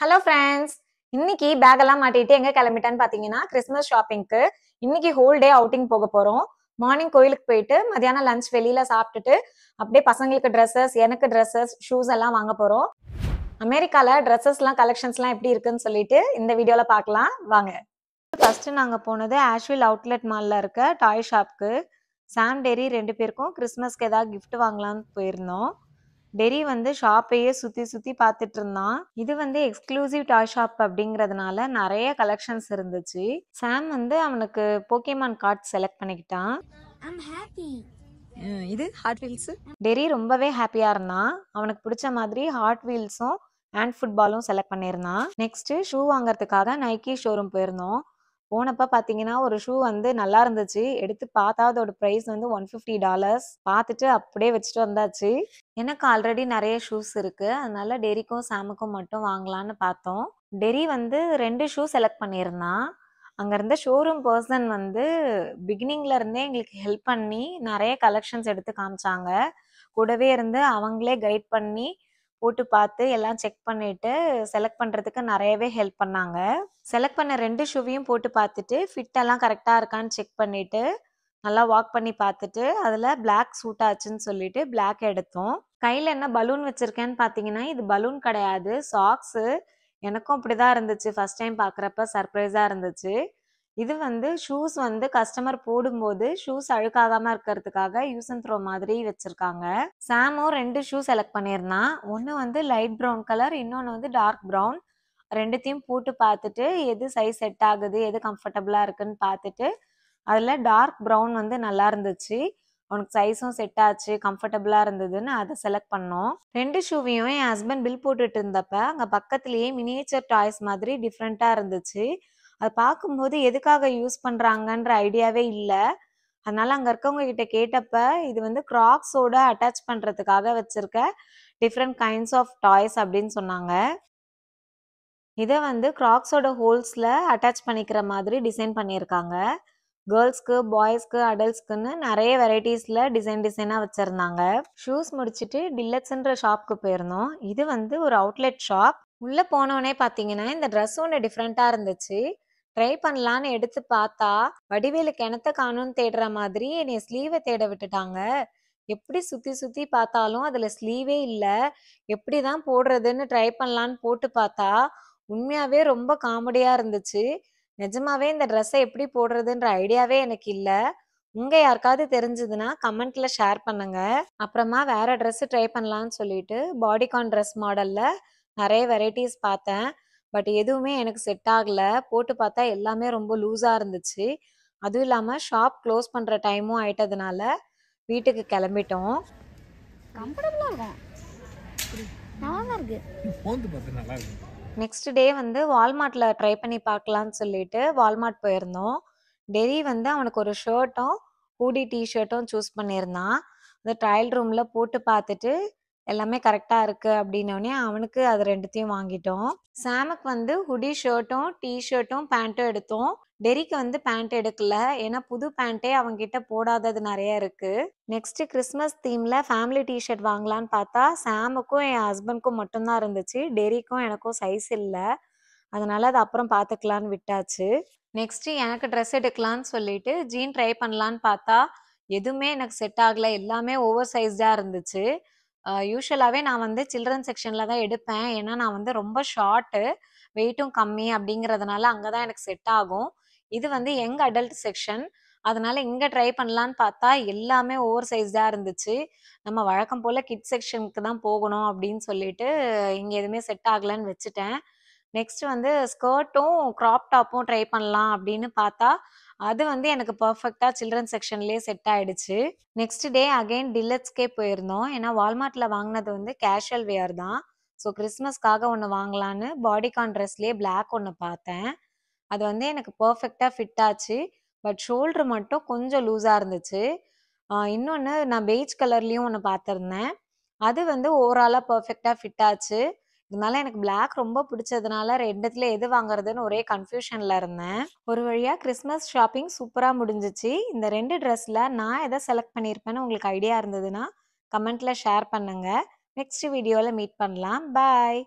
Hello friends, இன்னைக்கு back எல்லாம் மாட்டிட்டு எங்க கிளம்பிட்டேன்னு பாத்தீங்கன்னா கிறிஸ்மஸ் ஷாப்பிங்க்கு. இன்னைக்கு ஹோல் டே அவுட்டிங் போக போறோம். மார்னிங் கோயிலுக்கு போயிட்டு மதியானம் லஞ்ச் வெளியில சாப்பிட்டுட்டு அப்படியே பசங்களுக்கு ட்ரெஸ்ஸஸ், எனக்கு ட்ரெஸ்ஸஸ், ஷூஸ் எல்லாம் வாங்க போறோம். அமெரிக்கால ட்ரெஸ்ஸஸ்லாம் கலெக்ஷன்ஸ்லாம் எப்படி இருக்குன்னு சொல்லிட்டு இந்த வீடியோல பார்க்கலாம் வாங்க. ஃபர்ஸ்ட் நாங்க போனது ஆஷ்வில் அவுட்லெட் மால்ல இருக்க டாய் ஷாப்க்கு. சாம், டெரி 2 பேருக்கும் கிறிஸ்மஸ்க்கு ஏதாவது gift வாங்கலாம்னு போயிருந்தோம். டெரி வந்து ஷாப்பையே சுத்தி சுத்தி பார்த்துட்டு இருந்தான். இது வந்து எக்ஸ்க்ளூசிவ் டாய் ஷாப் அப்படிங்கறதுனால நிறைய கலெக்ஷன்ஸ் இருந்துச்சு. சாம் வந்து அவனுக்கு போக்கேமான் கார்ட் செலக்ட் பண்ணிக்கிட்டான். இது ஹாட் வீல்ஸ். டெரி ரொம்பவே ஹாப்பியா இருந்தான். அவனுக்கு பிடிச்ச மாதிரி ஹாட் வீல்ஸும் ஹேண்ட் ஃபுட்பாலும் செலக்ட் பண்ணியிருந்தான். நெக்ஸ்ட் ஷூ வாங்குறதுக்காக நைக்கி ஷோரூம் போயிருந்தோம். போனப்ப பாத்தீங்கன்னா ஒரு ஷூ வந்து நல்லா இருந்துச்சு. எடுத்து பார்த்தா அதோட பிரைஸ் வந்து $150. பார்த்துட்டு அப்படியே வச்சுட்டு வந்தாச்சு. எனக்கு ஆல்ரெடி நிறைய ஷூஸ் இருக்கு, அதனால டெரிக்கும் சாமுக்கும் மட்டும் வாங்கலாம்னு பார்த்தோம். டெரி வந்து 2 ஷூ செலக்ட் பண்ணியிருந்தான். அங்க இருந்த ஷோரூம் பர்சன் வந்து பிகினிங்ல இருந்தே எங்களுக்கு ஹெல்ப் பண்ணி நிறைய கலெக்ஷன்ஸ் எடுத்து காமிச்சாங்க. கூடவே இருந்து அவங்களே கைட் பண்ணி போட்டு பார்த்து எல்லாம் செக் பண்ணிட்டு செலக்ட் பண்றதுக்கு நிறையவே ஹெல்ப் பண்ணாங்க. செலக்ட் பண்ண 2 ஷூவையும் போட்டு பார்த்துட்டு ஃபிட் எல்லாம் கரெக்டா இருக்கான்னு செக் பண்ணிட்டு நல்லா வாக் பண்ணி பார்த்துட்டு அதுல பிளாக் சூட் ஆச்சுன்னு சொல்லிட்டு பிளாக் எடுத்தோம். கையில என்ன பலூன் வச்சிருக்கேன்னு பாத்தீங்கன்னா இது பலூன் கிடையாது, சாக்ஸ். எனக்கும் அப்படிதான் இருந்துச்சு ஃபர்ஸ்ட் டைம் பாக்குறப்ப, சர்ப்ரைஸா இருந்துச்சு. இது வந்து ஷூஸ் வந்து கஸ்டமர் போடும்போது ஷூஸ் அழுக்காகாம இருக்கிறதுக்காக யூஸ் அண்ட் த்ரோ மாதிரி வச்சிருக்காங்க. சாமும் 2 ஷூ செலக்ட் பண்ணியிருந்தான். ஒன்னு வந்து லைட் ப்ரௌன் கலர், இன்னொன்னு வந்து டார்க் ப்ரௌன். ரெண்டுத்தையும் போட்டு பார்த்துட்டு எது சைஸ் செட் ஆகுது, எது கம்ஃபர்டபுளா இருக்குன்னு பார்த்துட்டு அதுல டார்க் ப்ரௌன் வந்து நல்லா இருந்துச்சு. அவனுக்கு சைஸும் செட் ஆச்சு, கம்ஃபர்டபுளா இருந்ததுன்னு அதை செலக்ட் பண்ணோம். 2 ஷூவையும் என் ஹஸ்பண்ட் பில் போட்டுட்டு இருந்தப்ப அங்க பக்கத்துலயே மினியேச்சர் டாய்ஸ் மாதிரி டிஃப்ரெண்டா இருந்துச்சு. அதை பார்க்கும்போது எதுக்காக யூஸ் பண்றாங்கன்ற ஐடியாவே இல்லை. அதனால அங்க இருக்கவங்க கிட்ட கேட்டப்ப இது வந்து கிராக்ஸோட அட்டாச் பண்றதுக்காக வச்சிருக்க டிஃப்ரெண்ட் கைண்ட்ஸ் ஆஃப் டாய்ஸ் அப்படின்னு சொன்னாங்க. இதை வந்து கிராக்ஸோட ஹோல்ஸ்ல அட்டாச் பண்ணிக்கிற மாதிரி டிசைன் பண்ணியிருக்காங்க. கேர்ள்ஸ்க்கு, பாய்ஸ்க்கு, அடல்ட்ஸ்க்குன்னு நிறைய வெரைட்டிஸ்ல டிசைனா வச்சிருந்தாங்க. ஷூஸ் முடிச்சுட்டு டில்லக்ஸ்ன்ற ஷாப்க்கு போயிருந்தோம். இது வந்து ஒரு அவுட்லெட் ஷாப். உள்ள போனோடனே பாத்தீங்கன்னா இந்த ட்ரெஸ் ஒன்று டிஃப்ரெண்டா இருந்துச்சு. ட்ரை பண்ணலான்னு எடுத்து பார்த்தா வடிவேலு கிணத்த காணும்னு தேடுற மாதிரி என்னைய ஸ்லீவை தேட விட்டுட்டாங்க. எப்படி சுத்தி சுத்தி பார்த்தாலும் அதுல ஸ்லீவே இல்ல. எப்படிதான் போடுறதுன்னு ட்ரை பண்ணலான்னு போட்டு பார்த்தா உண்மையாவே ரொம்ப காமெடியா இருந்துச்சு. நிஜமாவே இந்த ட்ரெஸ்ஸை எப்படி போடுறதுன்ற ஐடியாவே எனக்கு இல்ல. உங்க யாருக்காவது தெரிஞ்சதுன்னா கமெண்ட்ல ஷேர் பண்ணுங்க. அப்புறமா வேற ட்ரெஸ் ட்ரை பண்ணலாம்னு சொல்லிட்டு பாடிகான் ட்ரெஸ் மாடல்ல நிறைய வெரைட்டிஸ் பார்த்தேன். பட் எதுவுமே எனக்கு செட் ஆகல. போட்டு பார்த்தா எல்லாமே ரொம்ப லூஸா இருந்துச்சு. அதுவும் இல்லாம ஷாப் க்ளோஸ் பண்ற டைமும் ஆயிட்டதுனால வீட்டுக்கு கிளம்பிட்டோம். கம்ஃபர்டபுளா இருக்கும், நல்லா இருக்கு. நெக்ஸ்ட் டே வந்து வால்மார்ட்ல ட்ரை பண்ணி பார்க்கலான்னு சொல்லிட்டு வால்மார்ட் போயிருந்தோம். டெரி வந்து அவனுக்கு ஒரு ஷர்ட்டும் ஹூடி டிஷர்ட்டும் சூஸ் பண்ணியிருந்தான். அந்த ட்ரையல் ரூம்ல போட்டு பார்த்துட்டு எல்லாமே கரெக்டா இருக்கு அப்படின்னோடனே அவனுக்கு அது 2த்தையும் வாங்கிட்டோம். சாமுக்கு வந்து ஹுடி ஷர்ட்டும் டிஷர்ட்டும் பேண்ட்டும் எடுத்தோம். டெரிக்கு வந்து பேண்ட் எடுக்கல, ஏன்னா புது பேண்ட்டே அவன்கிட்ட போடாதது நிறைய இருக்கு. நெக்ஸ்ட் கிறிஸ்மஸ் தீம்ல ஃபேமிலி டிஷர்ட் வாங்கலான்னு பார்த்தா சாமுக்கும் என் ஹஸ்பண்ட்க்கும் மட்டும்தான் இருந்துச்சு. டெரிக்கும் எனக்கும் சைஸ் இல்லை, அதனால அது அப்புறம் பார்த்துக்கலான்னு விட்டாச்சு. நெக்ஸ்ட் எனக்கு ட்ரெஸ் எடுக்கலான்னு சொல்லிட்டு ஜீன் ட்ரை பண்ணலான்னு பார்த்தா எதுவுமே எனக்கு செட் ஆகல. எல்லாமே ஓவர் சைஸ்டா இருந்துச்சு. யூஸ்வலாகவே நான் வந்து சில்ட்ரன் செக்ஷன்ல தான் எடுப்பேன், ஏன்னா நான் வந்து ரொம்ப ஷார்ட்டு, வெயிட்டும் கம்மி அப்படிங்கிறதுனால அங்கே தான் எனக்கு செட் ஆகும். இது வந்து யங் அடல்ட் செக்ஷன், அதனால இங்கே ட்ரை பண்ணலான்னு பார்த்தா எல்லாமே ஓவர் சைஸ்டா இருந்துச்சு. நம்ம வழக்கம் போல் கிட் செக்ஷனுக்கு தான் போகணும் அப்படின்னு சொல்லிட்டு இங்கே எதுவுமே செட் ஆகலைன்னு வச்சுட்டேன். நெக்ஸ்ட் வந்து ஸ்கர்ட்டும் க்ராப் டாப்பும் ட்ரை பண்ணலாம் அப்படின்னு பார்த்தா அது வந்து எனக்கு பர்ஃபெக்டா சில்ட்ரன் செக்ஷன்லேயே செட் ஆயிடுச்சு. நெக்ஸ்ட் டே அகைன் டில்லட்ஸ்கே போயிருந்தோம். ஏன்னா வால்மார்ட்ல வாங்கினது வந்து கேஷுவல் வேர் தான். ஸோ கிறிஸ்மஸ்க்காக ஒன்று வாங்கலான்னு பாடிகான் ட்ரெஸ்லேயே பிளாக் ஒன்று பார்த்தேன். அது வந்து எனக்கு பர்ஃபெக்டா ஃபிட் ஆச்சு. பட் ஷோல்டர் மட்டும் கொஞ்சம் லூஸா இருந்துச்சு. இன்னொன்று நான் பெய்ஜ் கலர்லயும் ஒன்று பார்த்துருந்தேன். அது வந்து ஓவராலா பர்ஃபெக்டா ஃபிட் ஆச்சு. இதனால எனக்கு பிளாக் ரொம்ப பிடிச்சதுனால ரெண்டுத்துல எது வாங்குறதுன்னு ஒரே கன்ஃபியூஷன்ல இருந்தேன். ஒரு வழியா கிறிஸ்மஸ் ஷாப்பிங் சூப்பரா முடிஞ்சிச்சு. இந்த 2 ட்ரெஸ்ல நான் எதை செலக்ட் பண்ணியிருப்பேன்னு உங்களுக்கு ஐடியா இருந்ததுன்னா கமெண்ட்ல ஷேர் பண்ணுங்க. நெக்ஸ்ட் வீடியோல மீட் பண்ணலாம். பாய்.